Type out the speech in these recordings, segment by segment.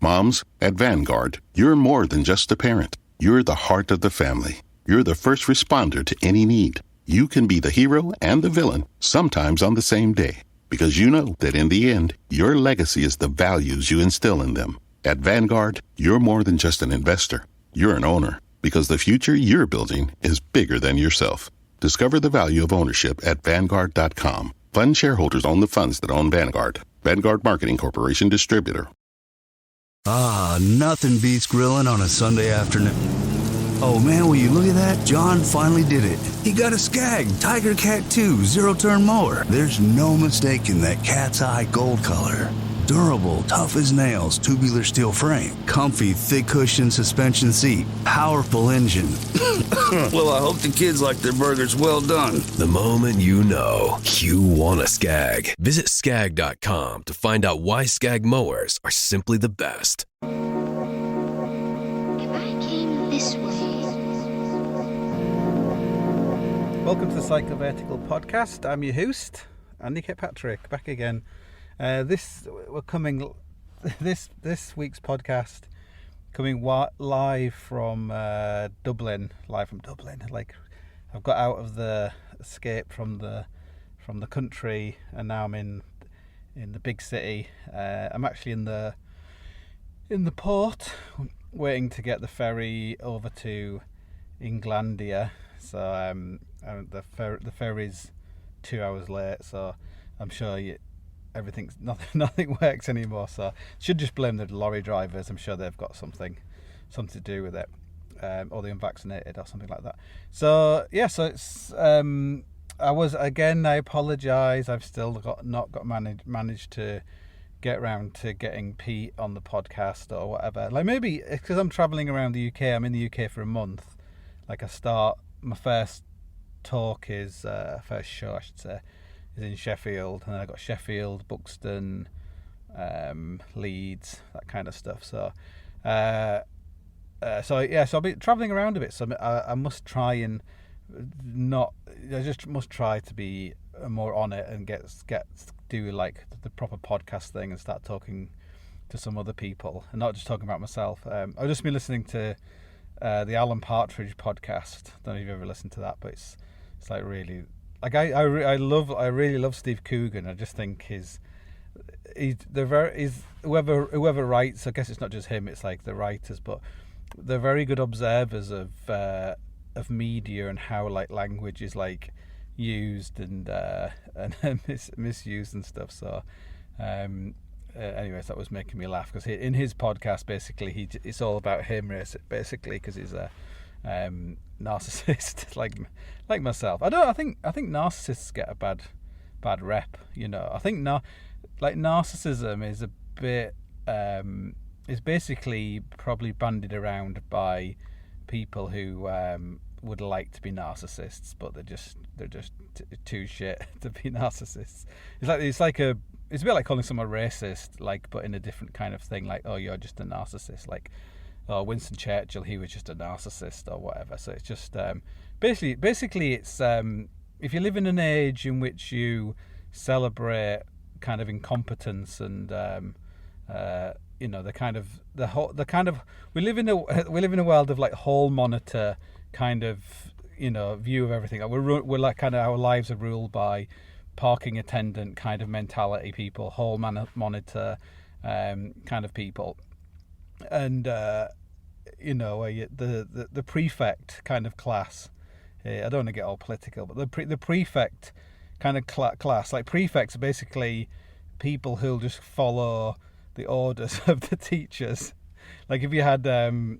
Moms, at Vanguard, you're more than just a parent. You're the heart of the family. You're the first responder to any need. You can be the hero and the villain, sometimes on the same day, because you know that in the end, your legacy is the values you instill in them. At Vanguard, you're more than just an investor. You're an owner, because the future you're building is bigger than yourself. Discover the value of ownership at Vanguard.com. Fund shareholders own the funds that own Vanguard. Vanguard Marketing Corporation Distributor. Nothing beats grilling on a Sunday afternoon. Oh man, will you look at that? John finally did it. He got a Skag Tiger Cat 2 zero-turn mower. There's no mistaking that cat's eye gold color. Durable, tough as nails, tubular steel frame. Comfy, thick cushion suspension seat. Powerful engine. Well, I hope the kids like their burgers well done. The moment you know, you want a Skag. Visit Skag.com to find out why Skag mowers are simply the best. If I came this way. Welcome to the Psychovertical podcast. I'm your host, Andy Kirkpatrick, back again. This week's podcast coming live from Dublin. Like, I've got out of the escape from the country, and now I'm in the big city. I'm actually in the port, waiting to get the ferry over to Englandia. So the ferry's 2 hours late. So I'm sure nothing works anymore, so should just blame the lorry drivers. I'm sure they've got something to do with it, or the unvaccinated or something like that. So it's I apologize. I've still not managed to get around to getting Pete on the podcast or whatever. Like, maybe because I'm traveling around the UK. I'm in the UK for a month. Like, my first show, I should say, is in Sheffield, and then I got Sheffield, Buxton, Leeds, that kind of stuff. So I'll be travelling around a bit. So I must try and must try to be more on it and do like the proper podcast thing and start talking to some other people and not just talking about myself. I've just been listening to the Alan Partridge podcast. Don't know if you've ever listened to that, but it's like really. Like, I really love Steve Coogan. I just think whoever writes. I guess it's not just him. It's like the writers, but they're very good observers of media and how like language is like used and misused and stuff. So, anyways, that was making me laugh because in his podcast, basically, it's all about him, basically, because he's a narcissist like myself. I think narcissists get a bad rep, you know. I think narcissism is a bit is basically probably bandied around by people who would like to be narcissists, but they're just too shit to be narcissists. It's a bit like calling someone racist, like, but in a different kind of thing, like, oh, you're just a narcissist, like, oh, Winston Churchill, he was just a narcissist or whatever. So it's just basically it's if you live in an age in which you celebrate kind of incompetence and we live in a world of like hall monitor kind of, you know, view of everything. We're like kind of, our lives are ruled by parking attendant kind of mentality people, hall monitor kind of people. And the prefect kind of class. I don't want to get all political, but the prefect kind of class, like, prefects are basically people who'll just follow the orders of the teachers. Like, if you had, is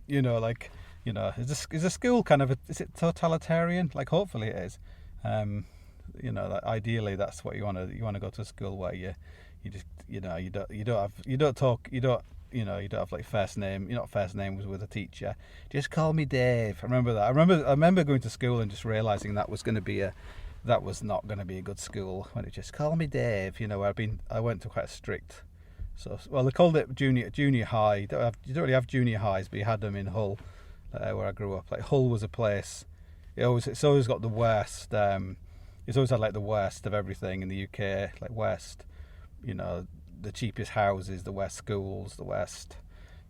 a school kind of is it totalitarian? Like, hopefully it is. Ideally that's what you want to go to a school where you don't have like first name. You're not first name was with a teacher. Just call me Dave. I remember that. I remember going to school and just realizing that was not going to be a good school when it just call me Dave. You know, I went to quite a strict. So, well, they called it junior high. You don't really have junior highs, but you had them in Hull, where I grew up. Like, Hull was a place. It's always got the worst. It's always had like the worst of everything in the UK. Like, worst, the cheapest houses, the worst schools, the worst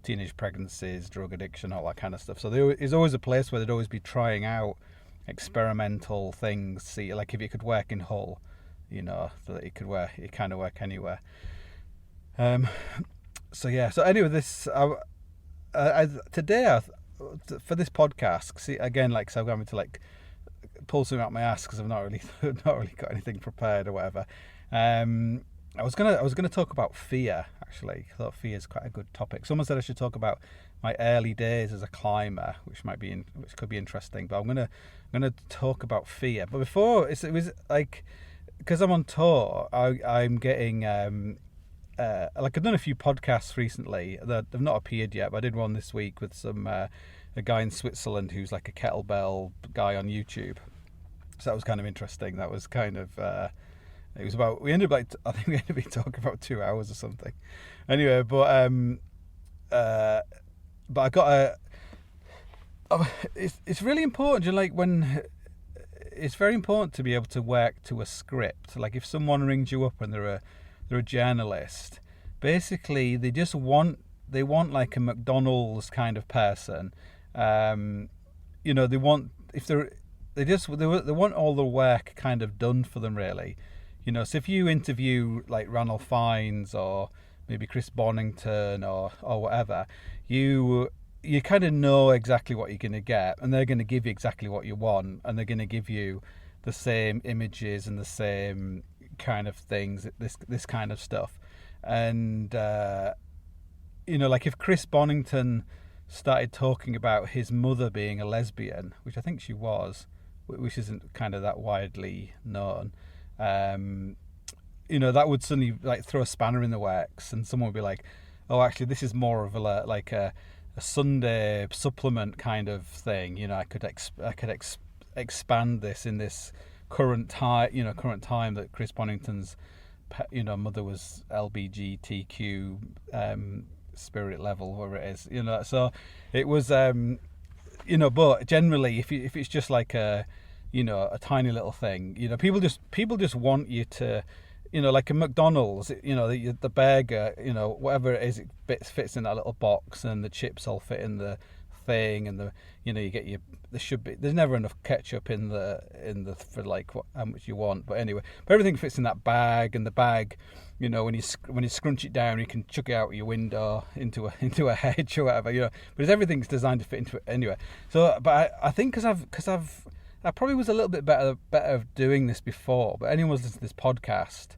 teenage pregnancies, drug addiction, all that kind of stuff. So there is always a place where they'd always be trying out experimental things. See, like if it could work in Hull, so that it kind of work anywhere. So anyway, this today for this podcast, see again, like, so I'm going to like pull something out my ass because I've not really got anything prepared or whatever. I was gonna talk about fear, actually. I thought fear is quite a good topic. Someone said I should talk about my early days as a climber, which could be interesting. But I'm gonna talk about fear. But before, it was like, because I'm on tour, I'm getting like I've done a few podcasts recently that have not appeared yet. But I did one this week with a guy in Switzerland who's like a kettlebell guy on YouTube. So that was kind of interesting. That was kind of. It was about. I think we ended up talking about 2 hours or something. Anyway, but I got it's really important. Like when it's very important to be able to work to a script. Like if someone rings you up and they're a journalist, basically they want like a McDonald's kind of person. They want they want all the work kind of done for them, really. So if you interview like Ranulph Fiennes or maybe Chris Bonington or whatever, you kind of know exactly what you're going to get, and they're going to give you exactly what you want, and they're going to give you the same images and the same kind of things, this kind of stuff. And like if Chris Bonington started talking about his mother being a lesbian, which I think she was, which isn't kind of that widely known, that would suddenly like throw a spanner in the works, and someone would be like, oh, actually this is more of a Sunday supplement kind of thing. I could expand this in this current time that Chris Bonington's mother was LGBTQ spirit level, whatever it is, so it was but generally if it's just like a tiny little thing, people just want you to, like a McDonald's, the burger, whatever it is, it fits in that little box, and the chips all fit in the thing, and you get there's never enough ketchup in the for like how much you want, but everything fits in that bag, and the bag, when you scrunch it down, you can chuck it out your window into a hedge or whatever, but everything's designed to fit into it anyway. So, but I think because I probably was a little bit better doing this before, but anyone who's listening to this podcast,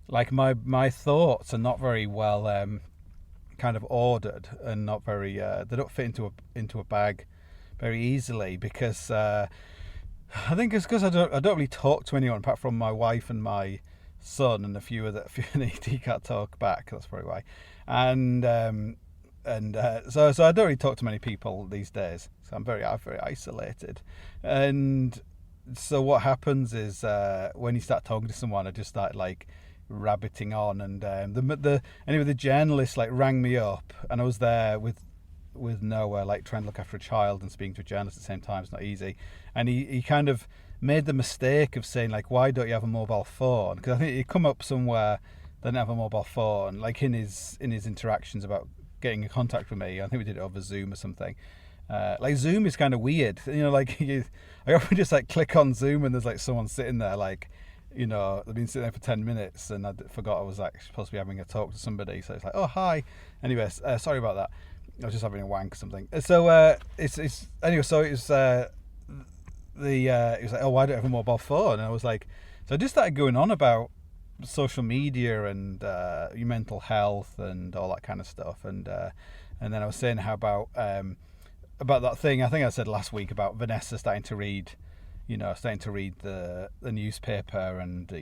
like my thoughts are not very well kind of ordered, and not very they don't fit into a bag very easily, because I think it's because I don't really talk to anyone apart from my wife and my son, and a few of he can't talk back. That's probably why, and so I don't really talk to many people these days. So I'm very isolated, and so what happens is when you start talking to someone, I just start like rabbiting on, and the journalist like rang me up, and I was there with Noah, like trying to look after a child and speaking to a journalist at the same time. It's not easy, and he kind of made the mistake of saying like, why don't you have a mobile phone? Because I think he'd come up somewhere they didn't have a mobile phone, like in his interactions about getting in contact with me. I think we did it over Zoom or something. Like Zoom is kind of weird, like I often just like click on Zoom and there's like someone sitting there, like they've been sitting there for 10 minutes, and I forgot I was like supposed to be having a talk to somebody, so it's like, oh hi, anyways, sorry about that, I was just having a wank or something. So it's anyway, so it was it was like, oh, why don't I have a mobile phone? And I was like, so I just started going on about social media and your mental health and all that kind of stuff, and then I was saying how about that thing I think I said last week about Vanessa starting to read the newspaper, and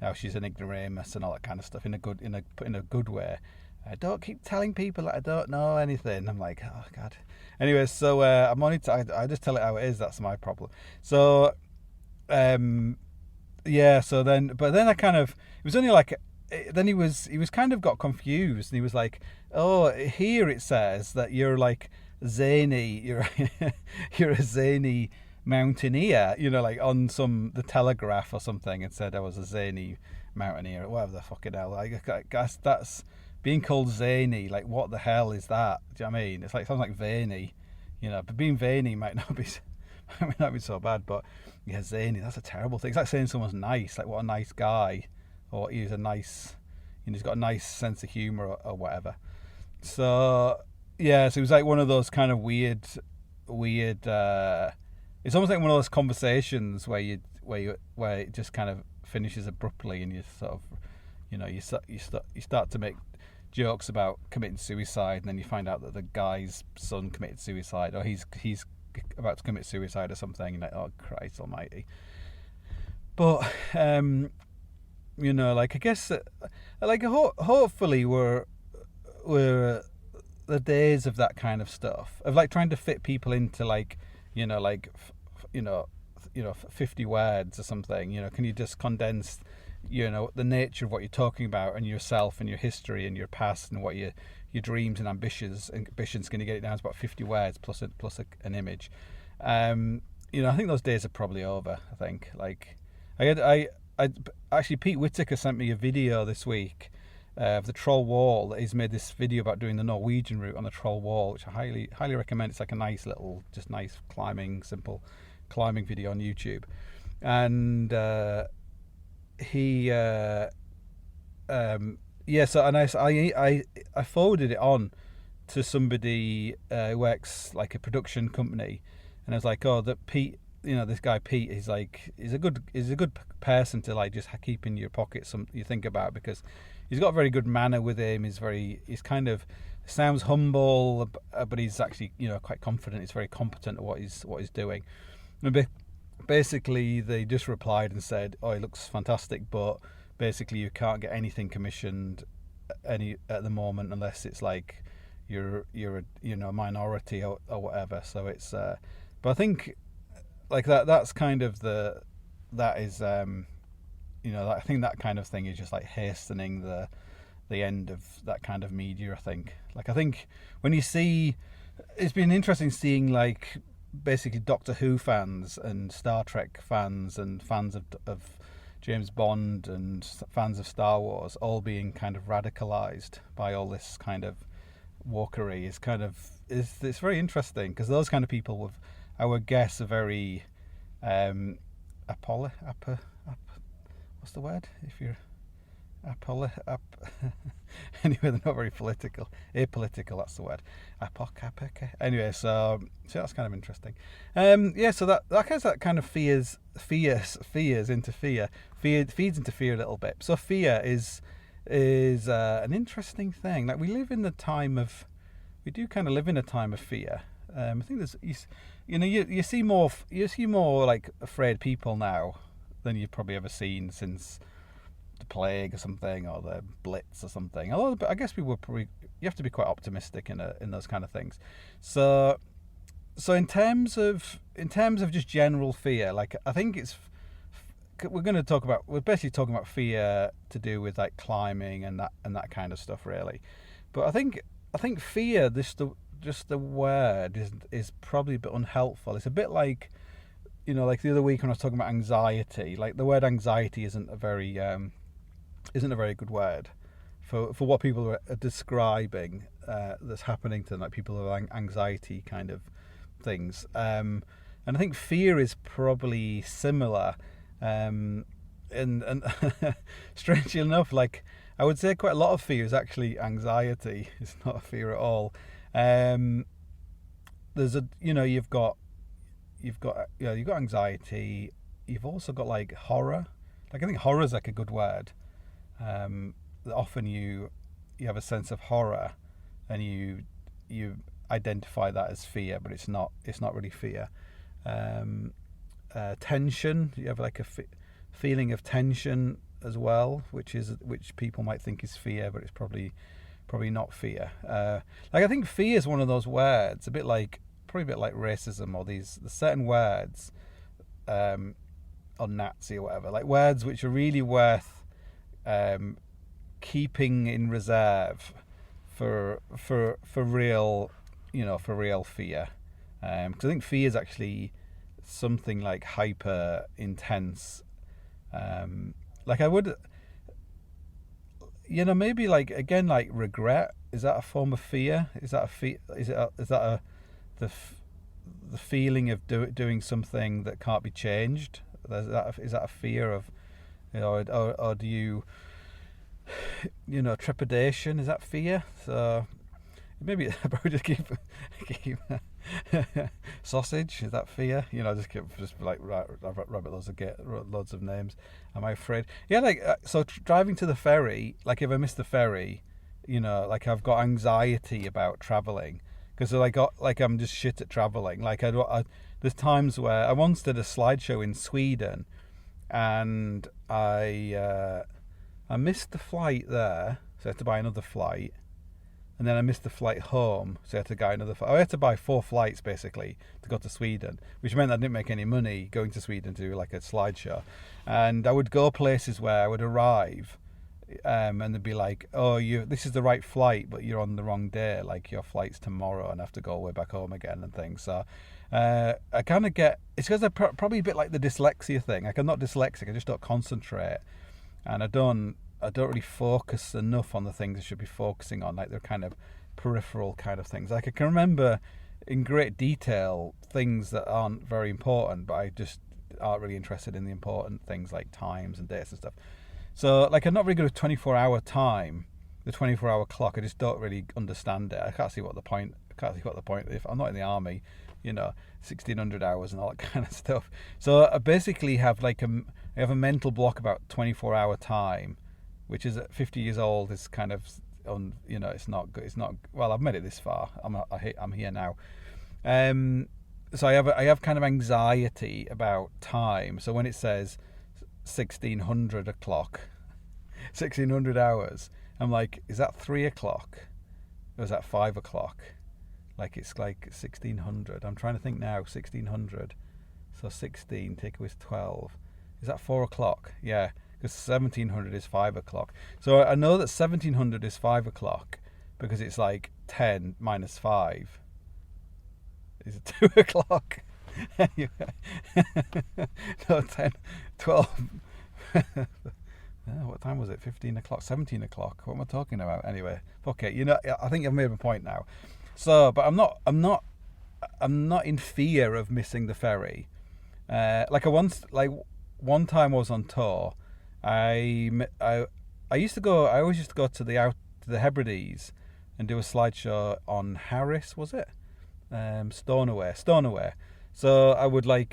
how she's an ignoramus and all that kind of stuff in a good way. I don't keep telling people that I don't know anything. I'm like, oh god. Anyway, so I'm only I just tell it how it is. That's my problem. So yeah. So then I kind of, it was only like, then he was kind of got confused, and he was like, oh, here it says that you're like zany, you're a zany mountaineer, like on the Telegraph or something, and said I was a zany mountaineer or whatever the fucking hell. I guess that's being called zany, like what the hell is that? Do you know what I mean? It's like, it sounds like veiny, you know. But being veiny might not be so bad. But yeah, zany, that's a terrible thing. It's like saying someone's nice, like what a nice guy, or he's a nice, you know, he's got a nice sense of humor or whatever. So yeah, so it was like one of those kind of weird. It's almost like one of those conversations where it just kind of finishes abruptly, and you sort of, you know, you start to make jokes about committing suicide, and then you find out that the guy's son committed suicide, or he's about to commit suicide or something, and like, oh Christ Almighty. But you know, like, I guess like hopefully we're the days of that kind of stuff, of like trying to fit people into like, you know, like 50 words or something. You know, can you just condense, you know, the nature of what you're talking about, and yourself and your history and your past and what your dreams and ambitions, can you get it down to about 50 words plus an image? You know, I think those days are probably over. I think, like, I actually, Pete Whittaker sent me a video this week of the Troll Wall. He's made this video about doing the Norwegian route on the Troll Wall, which I highly recommend. It's like a nice little, just nice simple climbing video on YouTube. And I forwarded it on to somebody who works like a production company, and I was like, oh, that Pete, you know, this guy Pete, he's a good person to like just keep in your pocket, some you think about, because he's got a very good manner with him. He's kind of sounds humble, but he's actually, you know, quite confident. He's very competent at what he's doing. And basically, they just replied and said, "Oh, he looks fantastic, but basically you can't get anything commissioned at the moment unless it's like you're a minority or whatever." So it's but I think like that's kind of I think that kind of thing is just like hastening the end of that kind of media. I think when you see, it's been interesting seeing like basically Doctor Who fans and Star Trek fans and fans of James Bond and fans of Star Wars all being kind of radicalized by all this kind of wokery. It's very interesting, because those kind of people, I would guess, are very what's the word? If you're anyway, they're not very political. Apolitical, that's the word. Anyway, so that's kind of interesting. So that kind of feeds into fear. Feeds into fear a little bit. So fear is an interesting thing. Like, we do kind of live in a time of fear. I think you see more like afraid people now than you've probably ever seen since the plague or something, or the Blitz or something. Although I guess you have to be quite optimistic in those kind of things. So in terms of just general fear, like, I think we're basically talking about fear to do with like climbing and that kind of stuff, really. But I think fear, just the word is probably a bit unhelpful. It's a bit like, you know, like the other week when I was talking about anxiety. Like, the word anxiety isn't a very good word for what people are describing that's happening to them, like people with anxiety kind of things. And I think fear is probably similar. And strangely enough, like, I would say quite a lot of fear is actually anxiety. It's not a fear at all. You've got anxiety. You've also got like horror. Like, I think horror is like a good word. Often you have a sense of horror, and you identify that as fear, but it's not really fear. Tension, you have like a feeling of tension as well, which people might think is fear, but it's probably not fear. Like, I think fear is one of those words, probably a bit like racism, or the certain words, or Nazi or whatever, like words which are really worth keeping in reserve for real, for real fear. Because I think fear is actually something like hyper intense. Like, maybe like again, like regret. Is that a form of fear? Is that the feeling of doing something that can't be changed? Is that a fear of, or do you, trepidation? Is that fear? So maybe I probably just keep sausage. Is that fear? Just like rabbit loads of names. Am I afraid? Yeah, like so driving to the ferry. Like if I miss the ferry, like I've got anxiety about traveling because like I'm just shit at traveling. Like there's times where I once did a slideshow in Sweden, and I missed the flight there, so I had to buy another flight. And then I missed the flight home, so I had to buy another flight. I had to buy 4 flights, basically, to go to Sweden, which meant I didn't make any money going to Sweden to do, like, a slideshow. And I would go places where I would arrive, and they'd be like, oh, this is the right flight, but you're on the wrong day. Like, your flight's tomorrow, and I have to go all the way back home again and things. So I kind of get... It's because I'm probably a bit like the dyslexia thing. Like, I'm not dyslexic, I just don't concentrate. And I don't really focus enough on the things I should be focusing on, like the kind of peripheral kind of things. Like I can remember in great detail things that aren't very important, but I just aren't really interested in the important things like times and dates and stuff. So like I'm not very good at 24-hour time, the 24-hour clock. I just don't really understand it. I can't see what the point. If I'm not in the army, 1600 hours and all that kind of stuff. So I basically have I have a mental block about 24-hour time, which is at 50 years old is kind of it's not good. It's not, well, I've made it this far. I'm here now. So I have kind of anxiety about time. So when it says 1600 o'clock, 1600 hours, I'm like, is that 3 o'clock or is that 5 o'clock? Like it's like 1600. I'm trying to think now. 1600. So 16 take away 12. Is that 4 o'clock? Yeah. Because 1700 is 5 o'clock. So I know that 1700 is 5 o'clock because it's like 10 minus 5. Is it 2 o'clock? No, 10, 12. What time was it? 15 o'clock, 17 o'clock. What am I talking about? Anyway, okay. I think I've made my point now. So, but I'm not in fear of missing the ferry. One time I was on tour. I always used to go to the Hebrides and do a slideshow on Harris, was it? Stornoway. So I would I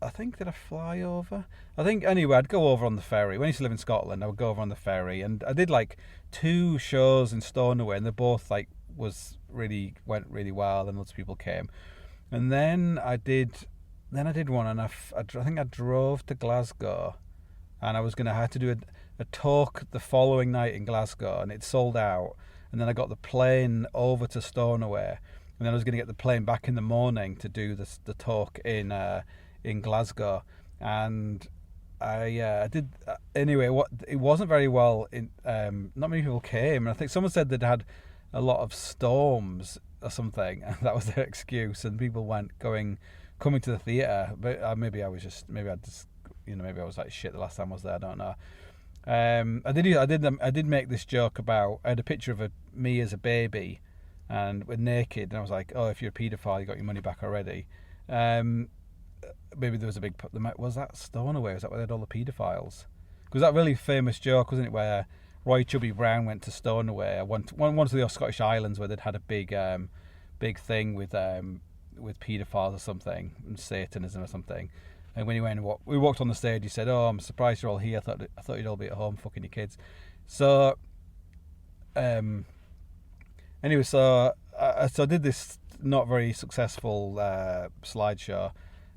think did I fly over? I think anyway I'd go over on the ferry. When I used to live in Scotland, I would go over on the ferry, and I did 2 shows in Stornoway, and they both went really well, and lots of people came. And then I did one, and I think I drove to Glasgow. And I was going to have to do a talk the following night in Glasgow, and it sold out. And then I got the plane over to Stornoway, and then I was going to get the plane back in the morning to do the talk in Glasgow. And I did anyway. It wasn't very well. Not many people came, and I think someone said they'd had a lot of storms or something, and that was their excuse. And people coming to the theatre, but maybe I was like shit the last time I was there. I don't know. I did make this joke about. I had a picture of me as a baby, and we're naked, and I was like, "Oh, if you're a paedophile, you got your money back already." Maybe there was a big. Was that Stornoway? Was that where they had all the paedophiles? Was that really famous joke, wasn't it? Where Roy Chubby Brown went to Stornoway, one of the Scottish islands where they'd had a big thing with paedophiles or something, and Satanism or something. And when we walked on the stage, he said, "Oh, I'm surprised you're all here. I thought you'd all be at home fucking your kids." So, anyway, so I did this not very successful slideshow,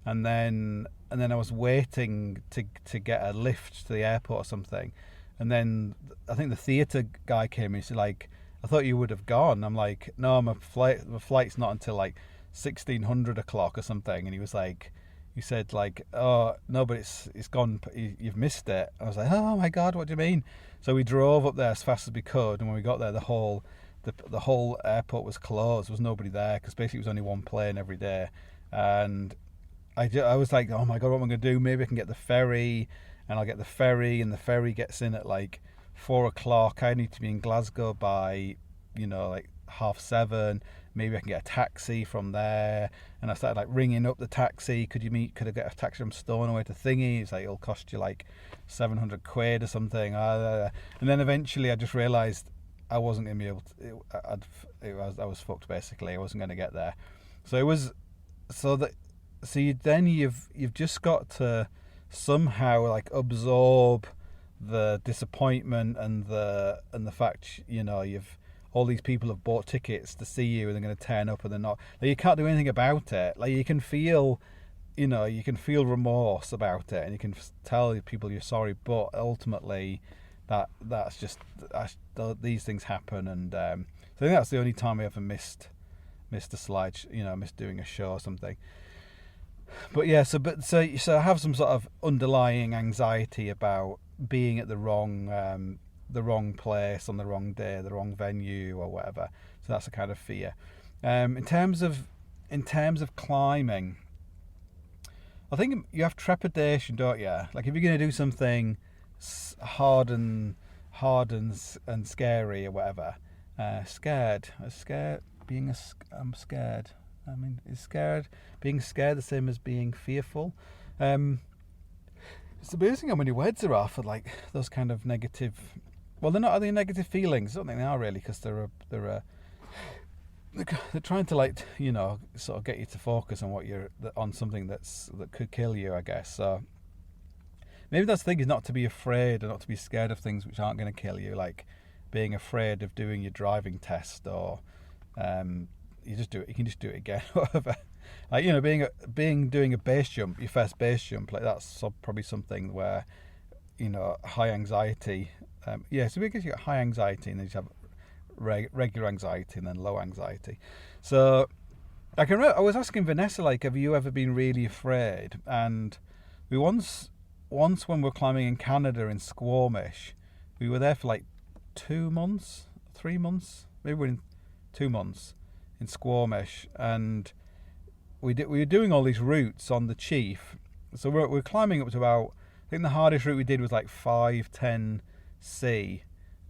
and then I was waiting to get a lift to the airport or something, and then I think the theatre guy came and he said, "I thought you would have gone." I'm like, "No, my flight's not until 1600 o'clock or something," and he was like. He said "Oh no, but it's gone. You've missed it." I was like, "Oh my god, what do you mean?" So we drove up there as fast as we could, and when we got there, the whole airport was closed. There was nobody there because basically it was only one plane every day. And I was like, "Oh my god, what am I going to do? Maybe I can get the ferry, and I'll get the ferry, and the ferry gets in at 4:00. I need to be in Glasgow by, like 7:30. Maybe I can get a taxi from there. And I started like ringing up the taxi. Could I get a taxi from Stornoway to Thingy? It's like, it'll cost you like 700 quid or something. And then eventually I just realised I wasn't going to be able to, I was fucked basically. I wasn't going to get there. So it was, you've just got to somehow like absorb the disappointment and the fact, all these people have bought tickets to see you and they're going to turn up and they're not. Like, you can't do anything about it. Like, you can feel remorse about it and you can tell people you're sorry, but ultimately these things happen. And so I think that's the only time I ever missed a slide, missed doing a show or something. But yeah, so I have some sort of underlying anxiety about being at the wrong place on the wrong day, the wrong venue or whatever. So that's a kind of fear. In terms of climbing, I think you have trepidation, don't you? Like, if you're going to do something hard and scary or whatever, I'm scared. I mean, is being scared the same as being fearful? It's amazing how many words there are for like those kind of negative. Well, they're not really negative feelings. I don't think they are really, because they're trying to like sort of get you to focus on something that could kill you, I guess. So maybe that's the thing, is not to be afraid or not to be scared of things which aren't going to kill you, like being afraid of doing your driving test, or you just do it. You can just do it again, whatever. Like, doing a base jump, your first base jump, like that's probably something where, high anxiety. So because you got high anxiety and then you have regular anxiety and then low anxiety. So I was asking Vanessa, like, have you ever been really afraid? And we once when we were climbing in Canada in Squamish, we were there for like 2 months, 3 months, maybe we're in 2 months in Squamish, and we were doing all these routes on the Chief. So we're climbing up to about, I think the hardest route we did was like 510C,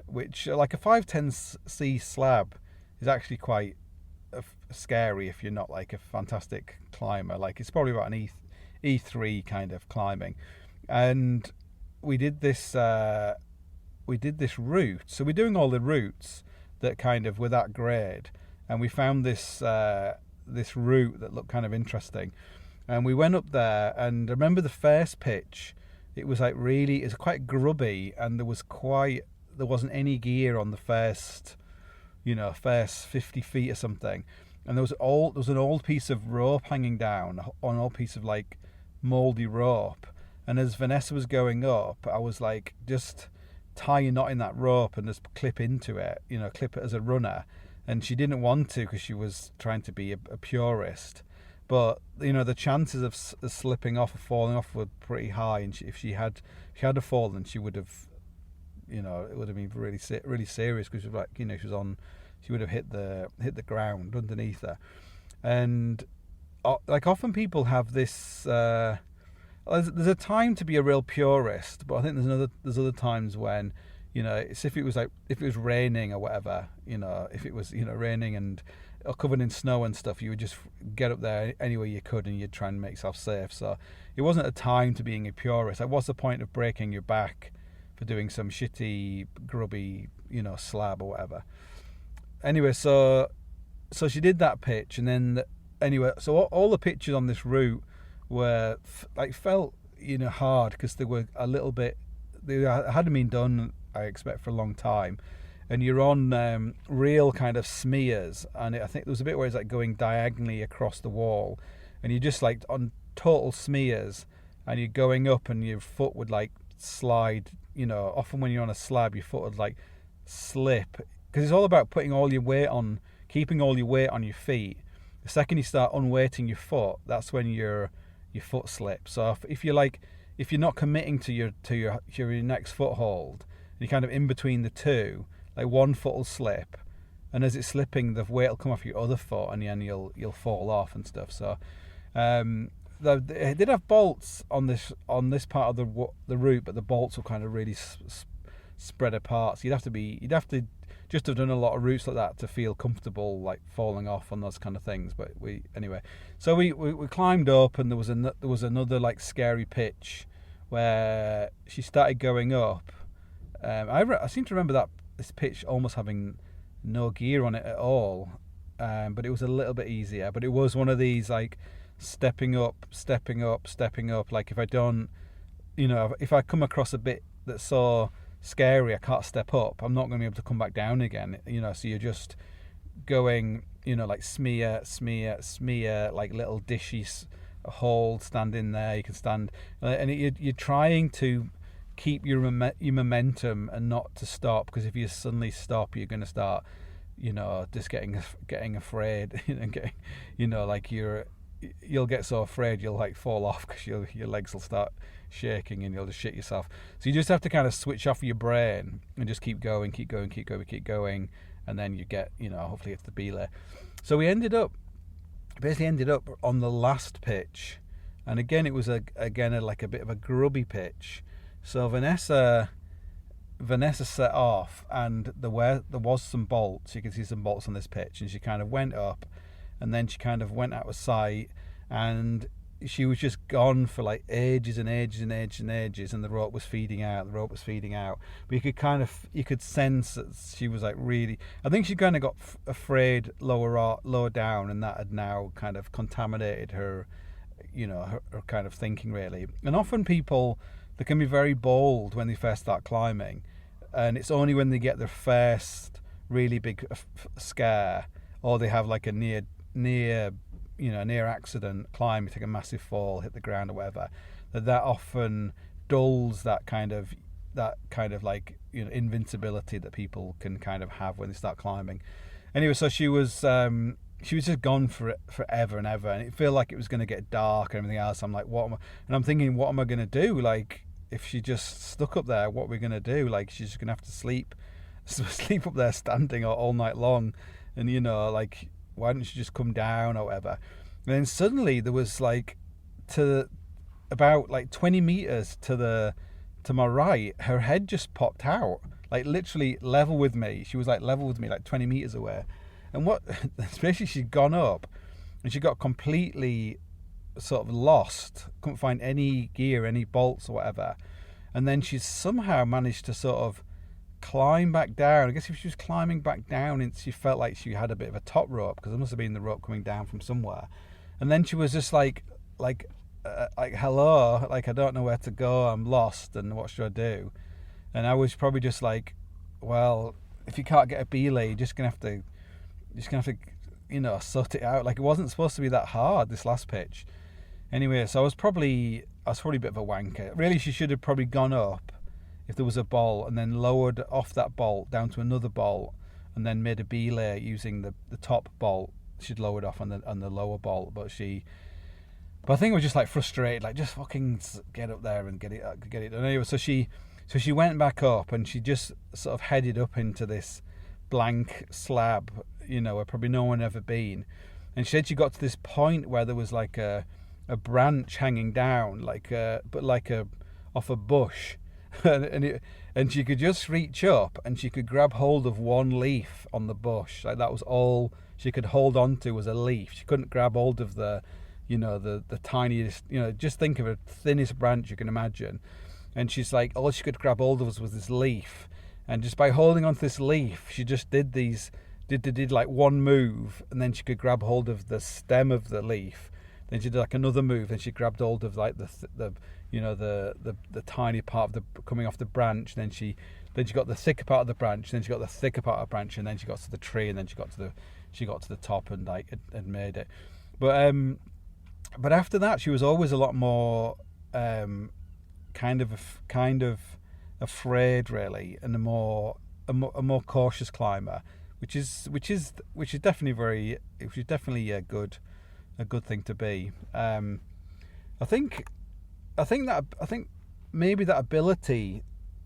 which, like, a 510C slab is actually quite scary if you're not like a fantastic climber. Like, it's probably about an E3 kind of climbing. And we did this route. So we're doing all the routes that kind of were that grade, and we found this route that looked kind of interesting. And we went up there, and I remember the first pitch, it was like really, it's quite grubby, and there wasn't any gear on the first 50 feet or something. And there was an old piece of rope hanging down, on an old piece of like mouldy rope. And as Vanessa was going up, I was like, just tie a knot in that rope and just clip into it, clip it as a runner. And she didn't want to, because she was trying to be a purist. But the chances of slipping off or falling off were pretty high. And if she had fallen, she would have, it would have been really serious, because she was like, she would have hit the ground underneath her. And like, often people have this. There's a time to be a real purist, but I think there's other times when, it's if it was raining or whatever, if it was raining and covered in snow and stuff, you would just get up there any way you could and you'd try and make yourself safe. So it wasn't a time to being a purist. Like, what's the point of breaking your back for doing some shitty, grubby, slab or whatever? Anyway, so she did that pitch, and then so all the pitches on this route were felt hard, because they were a little bit, they hadn't been done, I expect, for a long time. And you're on real kind of smears, and I think there was a bit where it's like going diagonally across the wall, and you're just like on total smears, and you're going up, and your foot would like slide. Often when you're on a slab, your foot would like slip, because it's all about putting all your weight on, keeping all your weight on your feet. The second you start unweighting your foot, that's when your foot slips. So if you're not committing to your next foothold, and you're kind of in between the two, like, one foot will slip, and as it's slipping, the weight will come off your other foot, and then you'll fall off and stuff. So they did have bolts on this part of the route, but the bolts were kind of really spread apart. So you'd have to just have done a lot of routes like that to feel comfortable, like falling off on those kind of things. But anyway, so we climbed up, and there was another like scary pitch where she started going up. I seem to remember this pitch almost having no gear on it at all, but it was a little bit easier. But it was one of these like stepping up. Like if I don't, if I come across a bit that's so scary I can't step up, I'm not going to be able to come back down again. So you're just going, like smear, like little dishy hold, stand in there. You can stand, and you're trying to keep your momentum and not to stop, because if you suddenly stop, you're going to start, just getting afraid, like you'll get so afraid you'll like fall off, because your legs will start shaking and you'll just shit yourself. So you just have to kind of switch off your brain and just keep going, and then you get, hopefully it's the belay. So we ended up on the last pitch, and again it was like a bit of a grubby pitch. So Vanessa set off, and there was some bolts. You can see some bolts on this pitch, and she kind of went up, and then she kind of went out of sight, and she was just gone for like ages and the rope was feeding out. But you could sense that she was like really, I think she kind of got afraid lower down, and that had now kind of contaminated her, her kind of thinking, really. And often people, they can be very bold when they first start climbing, and it's only when they get their first really big scare, or they have like a near accident climb, take a massive fall, hit the ground or whatever, that often dulls that kind of like invincibility that people can kind of have when they start climbing. Anyway, so she was just gone for forever and ever, and it felt like it was going to get dark and everything else. I'm like, I'm thinking, what am I going to do? Like, if she just stuck up there, what are we going to do? Like, she's just going to have to sleep up there standing all night long, and like, why didn't she just come down or whatever? And then suddenly there was like, to about like 20 meters to my right, her head just popped out, like literally level with me. She was like level with me, like 20 meters away. And especially she'd gone up and she got completely sort of lost, couldn't find any gear, any bolts or whatever. And then she somehow managed to sort of climb back down. I guess if she was climbing back down, and she felt like she had a bit of a top rope, because there must have been the rope coming down from somewhere. And then she was just like hello, like, I don't know where to go, I'm lost, and what should I do? And I was probably just like, well, if you can't get a belay, you're just gonna have to sort it out. Like, it wasn't supposed to be that hard, this last pitch. Anyway, so I was probably a bit of a wanker. Really, she should have probably gone up if there was a bolt, and then lowered off that bolt down to another bolt, and then made a belay using the top bolt. She'd lowered off on the lower bolt, but I think it was just like frustrated, like, just fucking get up there and get it done. Anyway, so she went back up, and she just sort of headed up into this blank slab, where probably no one had ever been. And she said she got to this point where there was like a branch hanging down, off a bush. and she could just reach up, and she could grab hold of one leaf on the bush. Like, that was all she could hold on to, was a leaf. She couldn't grab hold of the tiniest, just think of the thinnest branch you can imagine. And she's like, all she could grab hold of was this leaf. And just by holding onto this leaf, she just did like one move, and then she could grab hold of the stem of the leaf. Then she did like another move, and she grabbed hold of like the tiny part of the coming off the branch. Then she got the thicker part of the branch. Then she got the thicker part of the branch, and then she got to the tree, and then she got to the top, and like had made it. But after that, she was always a lot more kind of afraid, really, and a more cautious climber, which is definitely a good thing to be. I think maybe that ability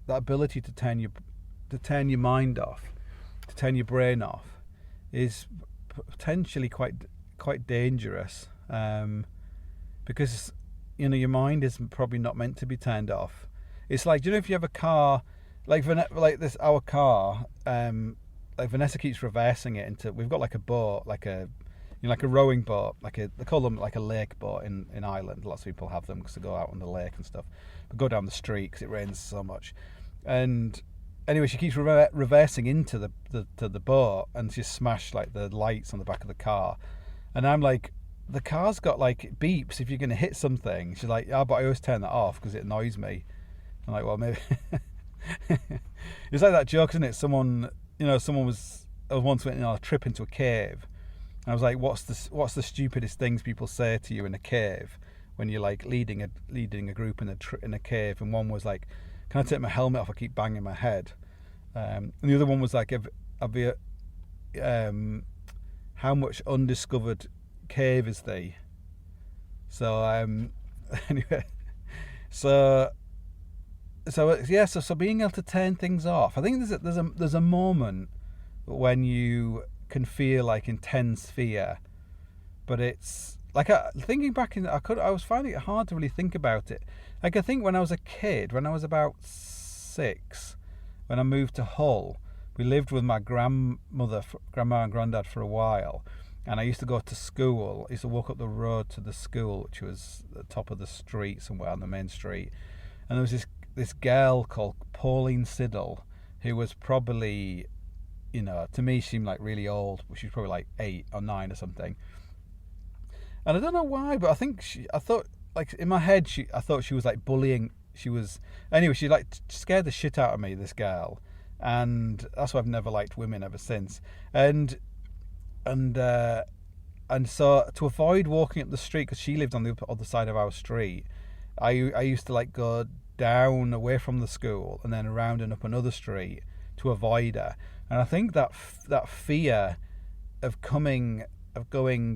to turn your mind off, to turn your brain off, is potentially quite dangerous, because your mind is probably not meant to be turned off. It's like, if you have a car, like this our car. Like Vanessa keeps reversing it into. We've got like a boat, like a like a rowing boat, they call them like a lake boat in Ireland. Lots of people have them because they go out on the lake and stuff. But go down the street because it rains so much. And anyway, she keeps reversing into the boat, and she's smashed like the lights on the back of the car. And I'm like, the car's got like it beeps if you're going to hit something. She's like, but I always turn that off because it annoys me. I'm like, well, maybe. It's like that joke, isn't it? Someone was. I once went on a trip into a cave. And I was like, what's the stupidest things people say to you in a cave when you're like leading a group in a cave? And one was like, can I take my helmet off? I keep banging my head. And the other one was like, how much undiscovered cave is thee? So anyway, so being able to turn things off. I think there's a moment when you can feel like intense fear, but it's like thinking back I was finding it hard to really think about it. Like I think when I was a kid, when I was about 6, when I moved to Hull, we lived with my grandma and granddad for a while, and I used to go to school. I used to walk up the road to the school, which was at the top of the street somewhere on the main street, and there was this girl called Pauline Siddle, who was probably, to me seemed like really old. She was probably like 8 or 9 or something. And I don't know why, but I thought like in my head, I thought she was like bullying. She like scared the shit out of me, this girl. And that's why I've never liked women ever since. And so to avoid walking up the street, because she lived on the other side of our street, I used to like go down away from the school and then around and up another street to avoid her. And I think that fear of going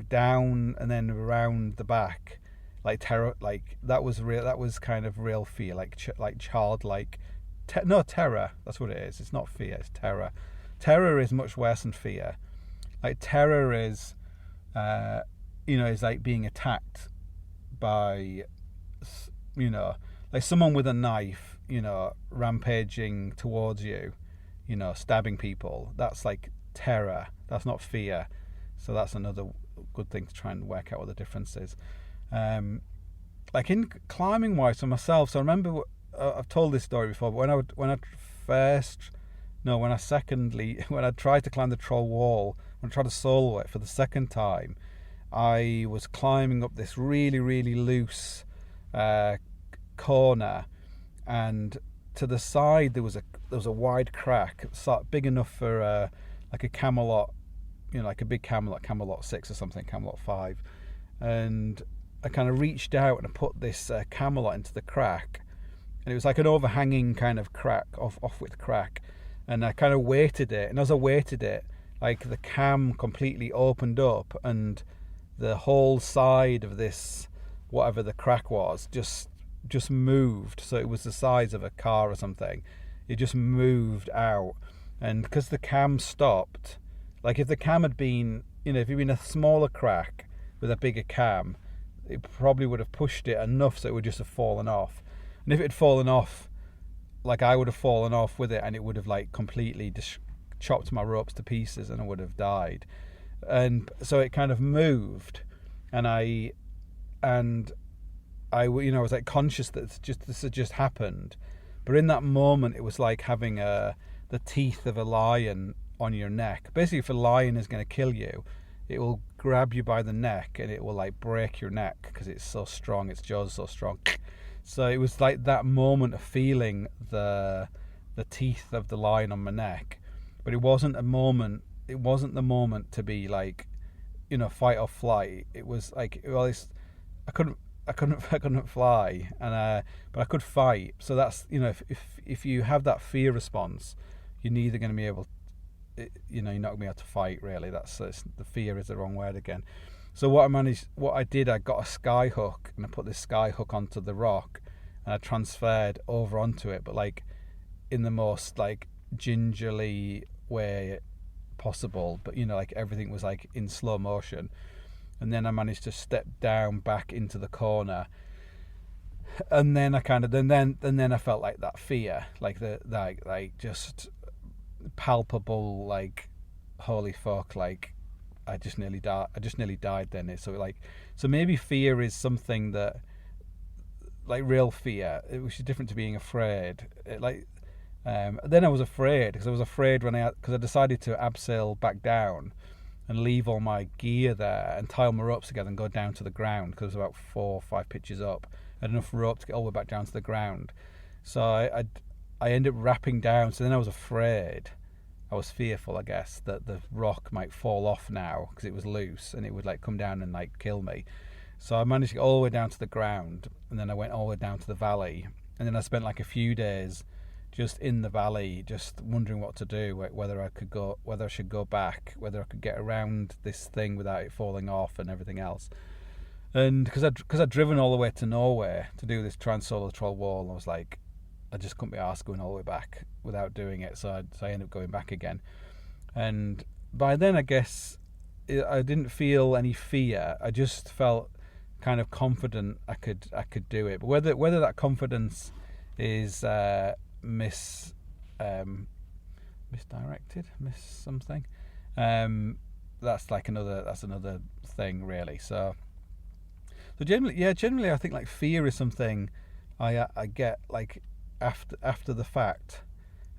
down and then around the back, like terror, like that was real. That was kind of real fear, like childlike. Terror. That's what it is. It's not fear. It's terror. Terror is much worse than fear. Like terror is, is like being attacked by, like someone with a knife, rampaging towards you, stabbing people. That's like terror. That's not fear. So that's another good thing to try and work out what the difference is. Like in climbing wise for myself, so I remember I've told this story before, but when I tried to climb the Troll Wall, when I tried to solo it for the second time, I was climbing up this really, really loose corner, and to the side there was a wide crack, big enough for like a Camelot, like a big Camelot 6 or something, Camelot 5, and I kind of reached out and I put this Camelot into the crack, and it was like an overhanging kind of crack, off with crack, and I kind of weighted it, and as I weighted it, like the cam completely opened up, and the whole side of this, whatever the crack was, just moved. So it was the size of a car or something. It just moved out, and because the cam stopped, like if the cam had been, if it'd been a smaller crack with a bigger cam, it probably would have pushed it enough so it would just have fallen off. And if it had fallen off, like I would have fallen off with it, and it would have like completely chopped my ropes to pieces, and I would have died. And so it kind of moved, and I was like conscious that this had just happened. But in that moment, it was like having the teeth of a lion on your neck. Basically, if a lion is going to kill you, it will grab you by the neck and it will like break your neck because it's so strong, its jaws are so strong. So it was like that moment of feeling the teeth of the lion on my neck. But it wasn't the moment to be like, fight or flight. It was like, well, I couldn't fly, and but I could fight. So that's, if you have that fear response, you're neither going to be able, you're not going to be able to fight. Really, the fear is the wrong word again. So what I did, I got a sky hook, and I put this sky hook onto the rock, and I transferred over onto it, but like in the most like gingerly way possible. But like everything was like in slow motion. And then I managed to step down back into the corner. And then I kind of then I felt like that fear, like like just palpable, like holy fuck, like I just nearly died then. So maybe fear is something that, like real fear, which is different to being afraid. Then I was afraid because I decided to abseil back down and leave all my gear there and tie all my ropes together and go down to the ground, because it was about 4 or 5 pitches up. I had enough rope to get all the way back down to the ground. So I ended up rapping down. So then I was afraid. I was fearful, I guess, that the rock might fall off now because it was loose and it would like come down and like kill me. So I managed to get all the way down to the ground, and then I went all the way down to the valley, and then I spent like a few days just in the valley, just wondering what to do, whether I should go back, whether I could get around this thing without it falling off and everything else. And because I'd driven all the way to Norway to do this Trans-Solar Troll Wall, I was like, I just couldn't be arsed going all the way back without doing it, so I ended up going back again. And by then, I guess, I didn't feel any fear. I just felt kind of confident I could do it. But whether that confidence is misdirected, miss something, that's another thing, really. So generally I think like fear is something I get like after the fact.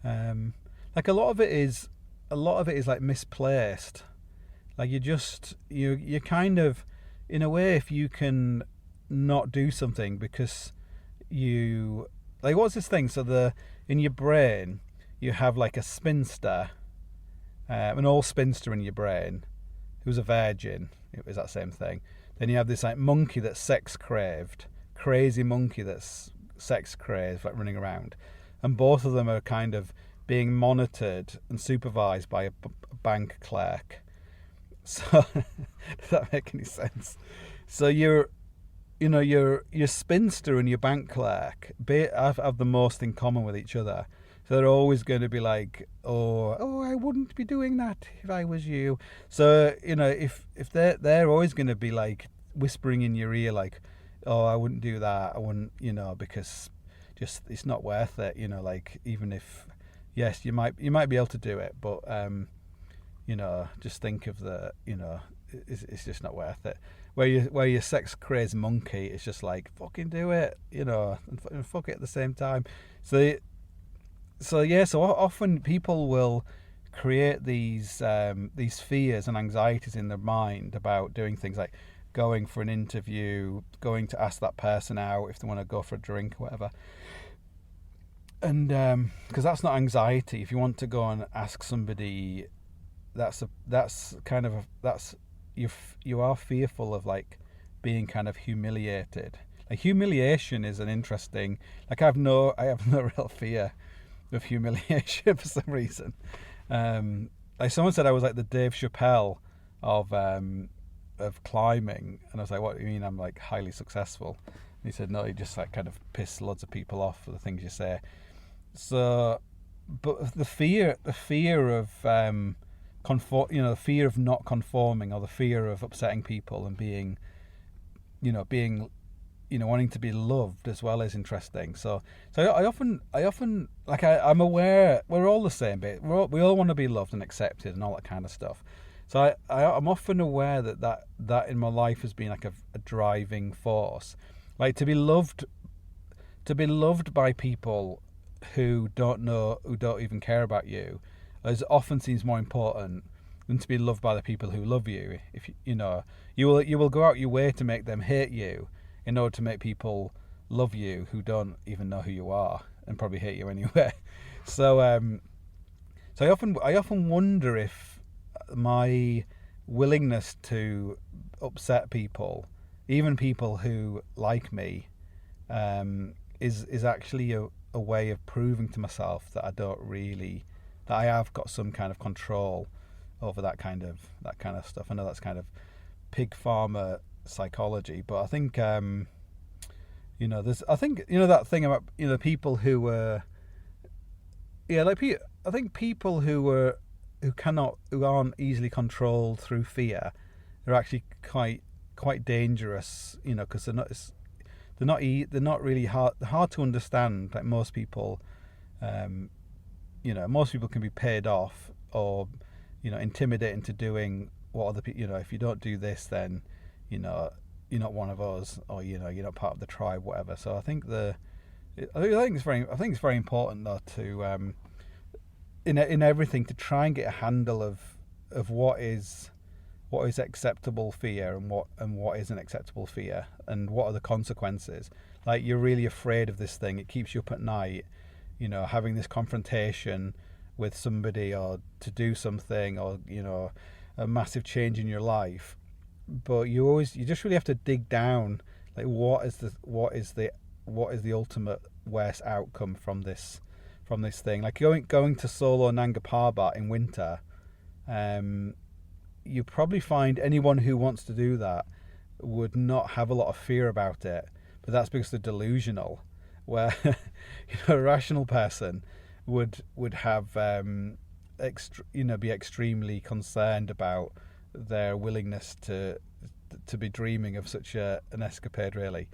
Like a lot of it is like misplaced. Like you kind of, in a way, if you can not do something because you, like, what's this thing? So in your brain you have like a spinster, an old spinster in your brain who's a virgin. It was that same thing. Then you have this like monkey that's sex craved, crazy monkey that's sex crazed, like running around, and both of them are kind of being monitored and supervised by a bank clerk. So does that make any sense? So your spinster and your bank clerk have the most in common with each other. So they're always going to be like, oh, I wouldn't be doing that if I was you. So if they're always going to be like whispering in your ear like, oh, I wouldn't do that. I wouldn't, because just it's not worth it. Like, even if, yes, you might be able to do it, but just think of it's just not worth it. Where your sex crazed monkey, it's just like, fucking do it, and fuck it at the same time. So often people will create these fears and anxieties in their mind about doing things like going for an interview, going to ask that person out if they want to go for a drink or whatever. And because that's not anxiety. If you want to go and ask somebody, you are fearful of like being kind of humiliated. Like, humiliation is an interesting, like I have no real fear of humiliation for some reason. Like someone said I was like the Dave Chappelle of climbing, and I was like, what do you mean I'm like highly successful? And he said, no, you just like kind of piss loads of people off for the things you say. So, but the fear of the fear of not conforming, or the fear of upsetting people and being wanting to be loved as well is interesting. So I often like I'm aware we're all the same bit. We all want to be loved and accepted and all that kind of stuff. So I'm often aware that in my life has been like a driving force, like to be loved by people who don't even care about you, as often seems more important than to be loved by the people who love you. If you will go out your way to make them hate you in order to make people love you who don't even know who you are and probably hate you anyway. So I often wonder if my willingness to upset people, even people who like me, is actually a way of proving to myself that I have got some kind of control over that kind of stuff. I know that's kind of pig farmer psychology, but I think that thing about people who I think people who aren't easily controlled through fear are actually quite dangerous, because they're not really hard to understand. Like most people, most people can be paid off or, intimidated into doing what other people, if you don't do this, then, you're not one of us, or, you're not part of the tribe, whatever. So I think it's very important though to, in everything, to try and get a handle of what is acceptable fear and what isn't acceptable fear, and what are the consequences. Like, you're really afraid of this thing, it keeps you up at night, having this confrontation with somebody, or to do something, or a massive change in your life. But you just really have to dig down, like, what is the ultimate worst outcome from this thing. Like going to Solo Nanga Parbat in winter, you probably find anyone who wants to do that would not have a lot of fear about it, but that's because they're delusional. Where a rational person would have be extremely concerned about their willingness to be dreaming of such an escapade, really.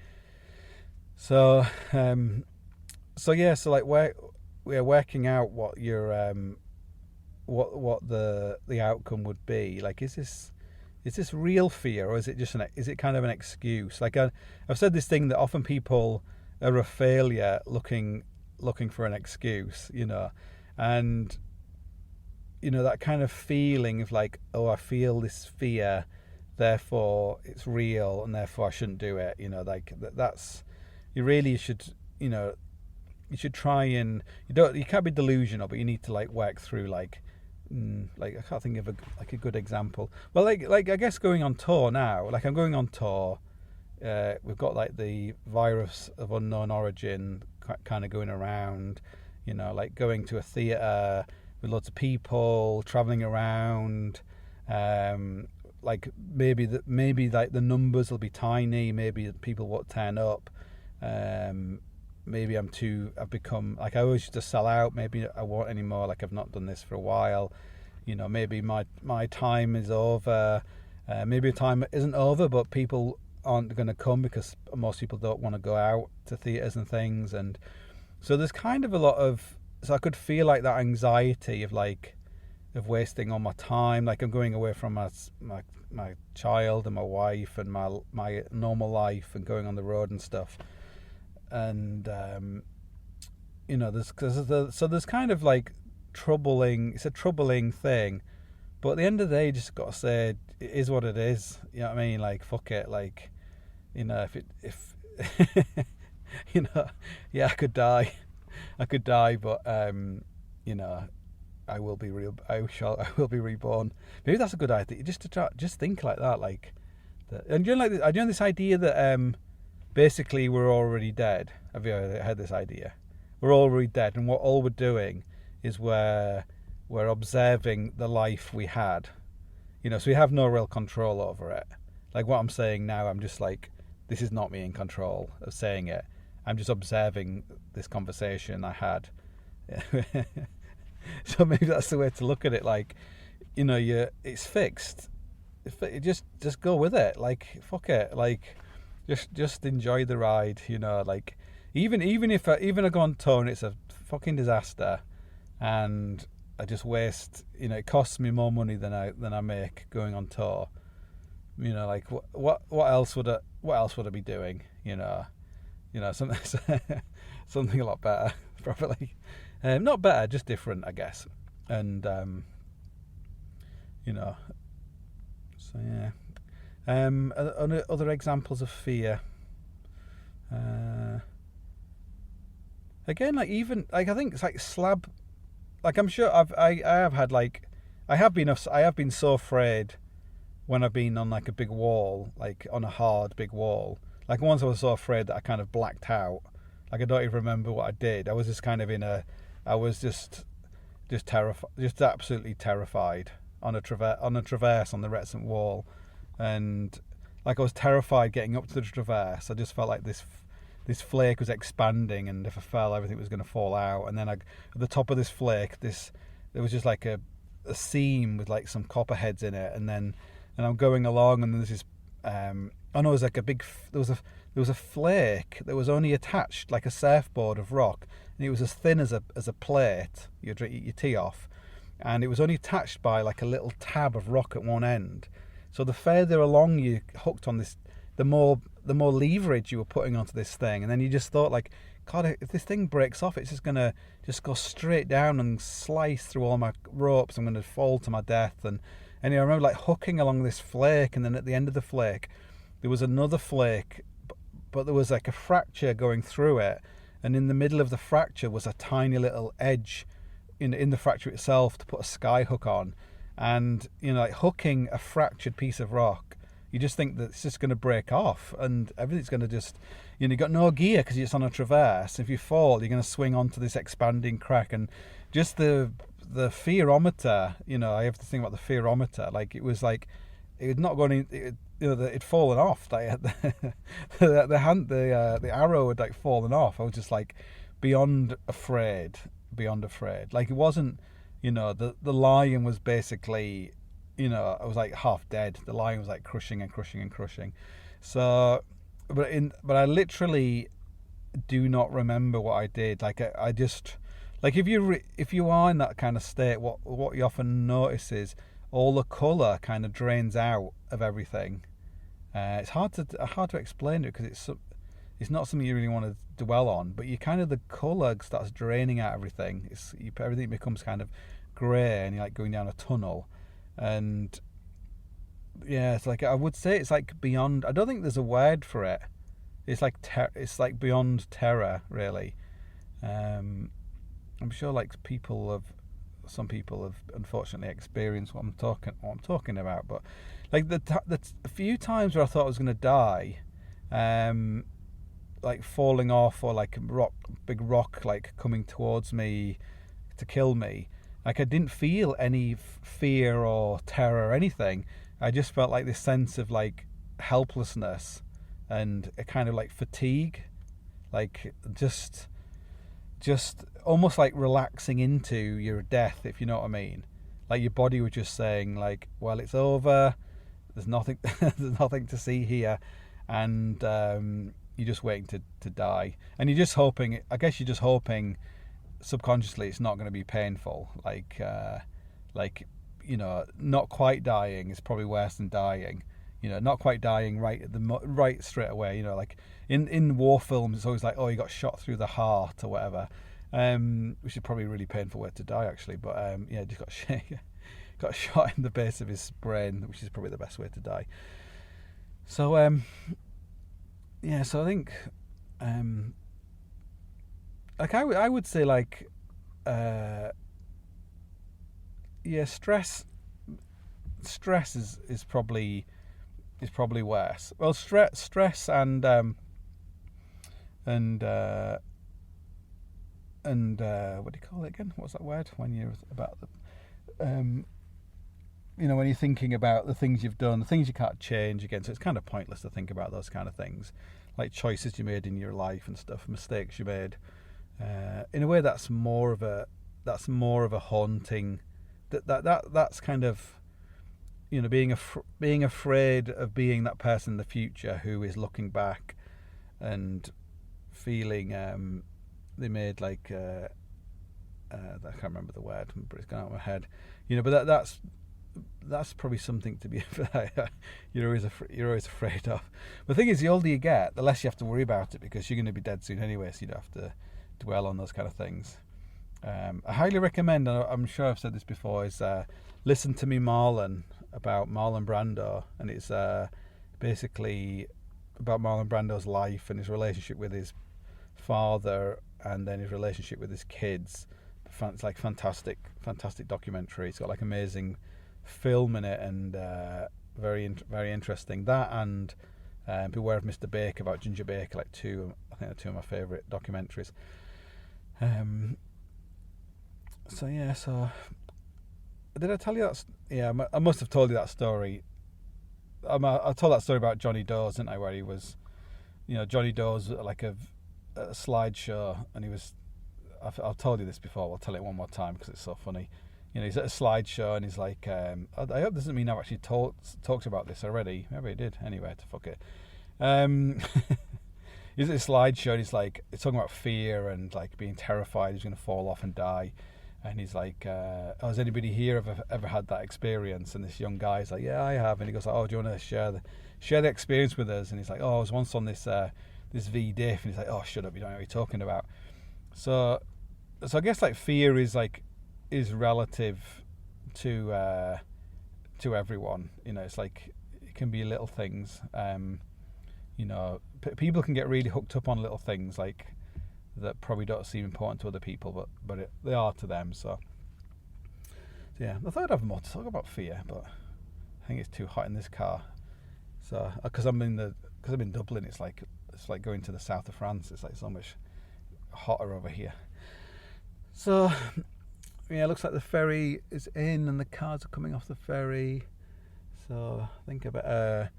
So like we're working out what your what the outcome would be. Like, is this real fear, or is it just is it kind of an excuse? Like, I've said this thing that often people are a failure looking for an excuse, and that kind of feeling of like, oh, I feel this fear, therefore it's real, and therefore I shouldn't do it. Like that's, you really should, you should try and you can't be delusional, but you need to like work through like I can't think of a good example. Well, like I guess going on tour now, like I'm going on tour. We've got like the virus of unknown origin kind of going around, like going to a theatre with lots of people, travelling around. Like maybe like the numbers will be tiny. Maybe people won't turn up. Maybe I've become, like, I always used to sell out. Maybe I won't anymore. Like, I've not done this for a while. Maybe my time is over. Maybe time isn't over, but people aren't going to come because most people don't want to go out to theatres and things. And so there's kind of a lot of, so I could feel like that anxiety of wasting all my time. Like, I'm going away from my child and my wife and my normal life, and going on the road and stuff. And there's kind of like troubling. It's a troubling thing, but at the end of the day, you just got to say it is what it is. You know what I mean? Like, fuck it. Like, if yeah, I could die, but I will be real. I will be reborn. Maybe that's a good idea. Just think like that. Like, and this idea that basically we're already dead. Have you ever heard this idea? We're already dead, and all we're doing is we're observing the life we had. So we have no real control over it. Like what I'm saying now, I'm just like, this is not me in control of saying it. I'm just observing this conversation I had. So maybe that's the way to look at it. Like, it's fixed. Just go with it. Like, fuck it. Like, just enjoy the ride. Like, even if I go on tour and it's a fucking disaster, and I just waste. It costs me more money than I make going on tour. Like what else would I be doing? Something a lot better, probably. Not better, just different, I guess. And so yeah. Other examples of fear. Again, like, even like, I think it's like slab. Like, I'm sure I have been so afraid when I've been on like a big wall, like on a hard big wall. Like, once I was so afraid that I kind of blacked out. Like, I don't even remember what I did. I was just kind of I was just terrified, just absolutely terrified on a traverse on the Wrexham wall, and like I was terrified getting up to the traverse. I just felt like this flake was expanding, and if I fell, everything was going to fall out. And then at the top of this flake, there was just like a seam with like some copper heads in it, and I'm going along, and there's I know it was like there was a flake that was only attached like a surfboard of rock, and it was as thin as a plate you'd eat your tea off, and it was only attached by like a little tab of rock at one end. So the further along you hooked on this, the more leverage you were putting onto this thing, and then you just thought like, God, if this thing breaks off, it's just gonna just go straight down and slice through all my ropes. I'm gonna fall to my death. And I remember like hooking along this flake, and then at the end of the flake, there was another flake, but there was like a fracture going through it, and in the middle of the fracture was a tiny little edge in the fracture itself to put a sky hook on. And like hooking a fractured piece of rock, you just think that it's just going to break off and everything's going to just, you've got no gear because it's on a traverse. If you fall, you're going to swing onto this expanding crack. And just the fearometer, I have to think about the fearometer. Like it was like, it was not going in, it'd fallen off. Like the arrow had like fallen off. I was just like beyond afraid. Like it wasn't, the lion was basically, I was like half dead. The lion was like crushing and crushing and crushing. So, but I literally do not remember what I did. Like I just, like if you are in that kind of state, what you often notice is all the colour kind of drains out of everything. It's hard to explain it because it's not something you really want to dwell on. But the colour starts draining out everything. Everything becomes kind of grey, and you're like going down a tunnel. And yeah, it's like I would say it's like beyond. I don't think there's a word for it. It's like it's like beyond terror, really. I'm sure like some people have unfortunately experienced what I'm talking about. But like the few times where I thought I was going to die, like falling off, or like big rock like coming towards me to kill me. Like I didn't feel any fear or terror or anything. I just felt like this sense of like helplessness and a kind of like fatigue, like just almost like relaxing into your death, if you know what I mean. Like your body was just saying like, well, it's over. There's nothing to see here, and you're just waiting to die. And you're just hoping. I guess you're just hoping subconsciously it's not going to be painful. Like not quite dying is probably worse than dying. Not quite dying right straight away. Like in war films, it's always like, oh, you got shot through the heart or whatever, which is probably a really painful way to die actually. But just got shot in the base of his brain, which is probably the best way to die. So so I think like I would say like stress is probably worse. Well, stress and what do you call it again? What's that word when you're about the when you're thinking about the things you've done, the things you can't change again. So it's kind of pointless to think about those kind of things, like choices you made in your life and stuff, mistakes you made. In a way, that's more of a haunting. That's kind of, being afraid of being that person in the future who is looking back and feeling they made like I can't remember the word, but it's gone out of my head. But that's probably something to be you're always afraid of. But the thing is, the older you get, the less you have to worry about it because you're going to be dead soon anyway, so you don't have to dwell on those kind of things. I highly recommend, and I'm sure I've said this before, is Listen to Me Marlon, about Marlon Brando, and it's basically about Marlon Brando's life and his relationship with his father and then his relationship with his kids. It's like fantastic documentary. It's got like amazing film in it, and very interesting. That and Beware of Mr. Baker, about Ginger Baker, like I think they're two of my favourite documentaries. So did I tell you that? Yeah, I must have told you that story. I told that story about Johnny Dawes, didn't I? Where he was, Johnny Dawes like a slideshow, and he was. I've told you this before. I'll tell it one more time because it's so funny. he's at a slideshow and he's like, I hope this doesn't mean I've actually talked about this already. Maybe I did. Anyway, to fuck it. He's at a slideshow and he's talking about fear and like being terrified he's going to fall off and die. And he's like, has anybody here ever had that experience? And this young guy's like, yeah, I have. And he goes, oh, do you want to share the experience with us? And he's like, oh, I was once on this V-diff. And he's like, oh, shut up, you don't know what you're talking about. So I guess like fear is relative to everyone. It's like, it can be little things. People can get really hooked up on little things like that probably don't seem important to other people, but they are to them. So yeah, I thought I'd have more to talk about fear, but I think it's too hot in this car. So because I'm in Dublin, it's like going to the south of France. It's like so much hotter over here. So yeah, it looks like the ferry is in and the cars are coming off the ferry. So I think about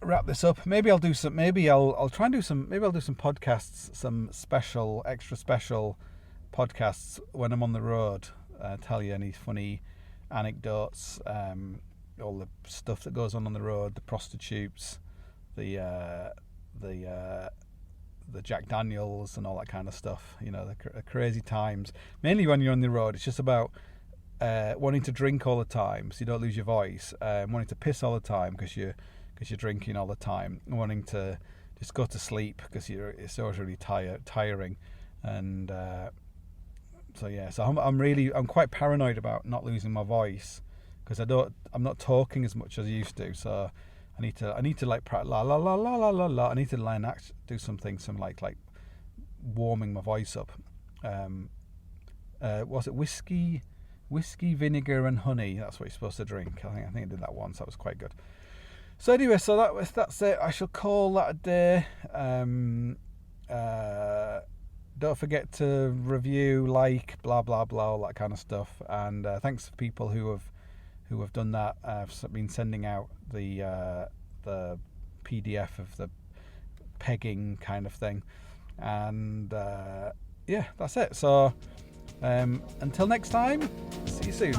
wrap this up. Maybe I'll do some. Maybe I'll try and do some. Maybe I'll do some podcasts, some extra special podcasts when I'm on the road. Tell you any funny anecdotes, all the stuff that goes on the road, the prostitutes, the Jack Daniels and all that kind of stuff. The crazy times. Mainly when you're on the road, it's just about wanting to drink all the time so you don't lose your voice, wanting to piss all the time because you're drinking all the time, wanting to just go to sleep because it's always really tiring, and so I'm quite paranoid about not losing my voice because I'm not talking as much as I used to. So I need to like la la la la la la la. I need to do something, some like warming my voice up. Was it whiskey, vinegar and honey? That's what you're supposed to drink. I think I did that once. That was quite good. So anyway, that's it. I shall call that a day. Don't forget to review, blah blah blah, all that kind of stuff. And thanks for people who have done that. I've been sending out the PDF of the pegging kind of thing. And yeah, that's it. So until next time, see you soon.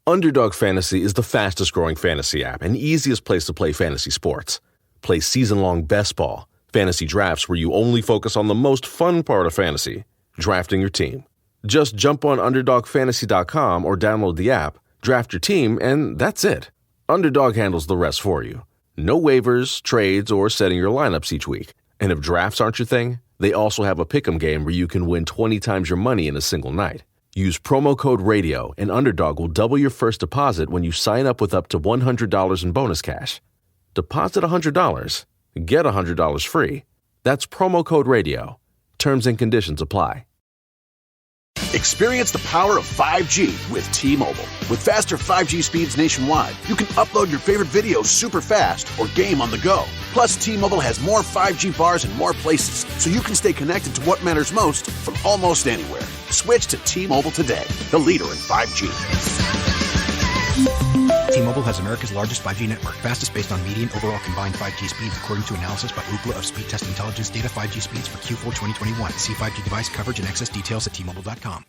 Underdog Fantasy is the fastest-growing fantasy app and easiest place to play fantasy sports. Play season-long best ball, fantasy drafts where you only focus on the most fun part of fantasy, drafting your team. Just jump on UnderdogFantasy.com or download the app, draft your team, and that's it. Underdog handles the rest for you. No waivers, trades, or setting your lineups each week. And if drafts aren't your thing, they also have a pick'em game where you can win 20 times your money in a single night. Use promo code RADIO, and Underdog will double your first deposit when you sign up with up to $100 in bonus cash. Deposit $100, get $100 free. That's promo code RADIO. Terms and conditions apply. Experience the power of 5G with T-Mobile. With faster 5G speeds nationwide, you can upload your favorite videos super fast or game on the go. Plus, T-Mobile has more 5G bars in more places, so you can stay connected to what matters most from almost anywhere. Switch to T-Mobile today, the leader in 5G. T-Mobile has America's largest 5G network, fastest based on median overall combined 5G speeds, according to analysis by Ookla of Speed Test Intelligence data. 5G speeds for Q4 2021. See 5G device coverage and access details at T-Mobile.com.